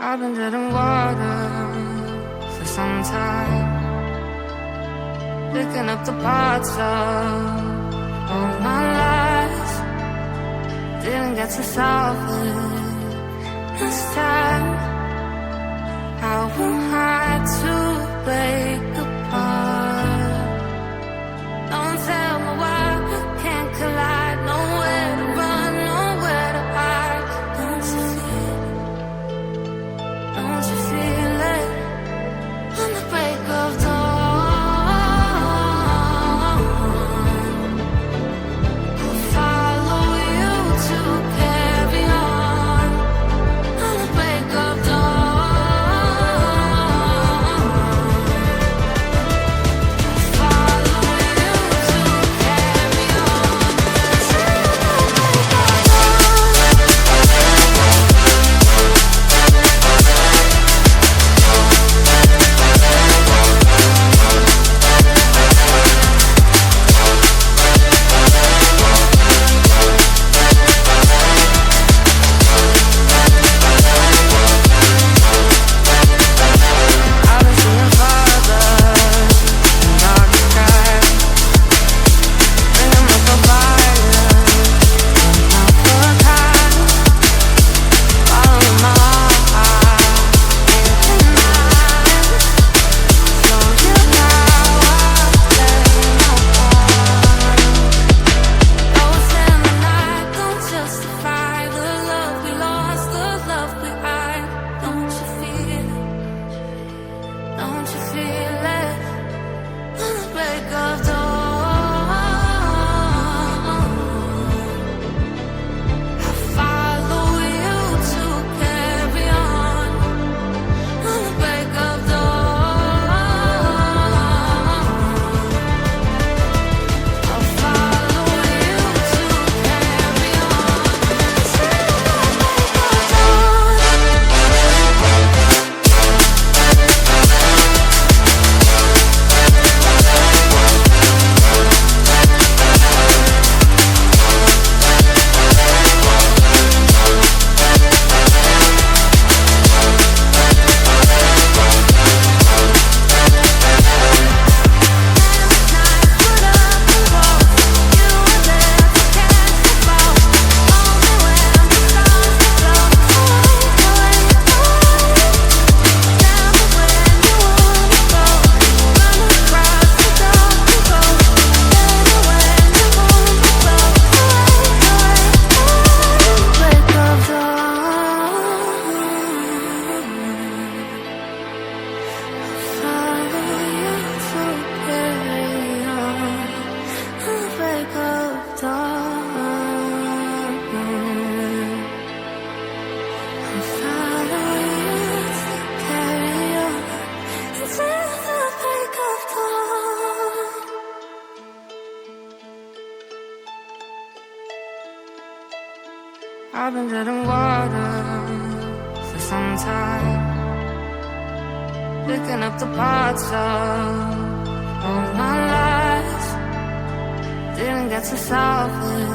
I've been treading water for some time, picking up the parts of all my lies. Didn't get to solve it this time. I won't hide to break apart. Don't tell me why we can't collide. Nowhere to run, nowhere to hide. Don't you feel it? Don't you feel it? On the break of dawn, I'll follow you to carry on. On the break of dawn, follow you to carry on. I've been seeing farther in dark skies, bringing up the fire, not for time. Following my heart into mine. Show you how I play my part. Those in the night don't justify the love we lost, the love we hide. Don't you feel it? Don't you feel it? On the break of dawn, I'll follow you to carry on. On the break of dawn, I'll follow you to carry on. I've been treading water for some time, picking up the parts of all my lies. Didn't get to solve it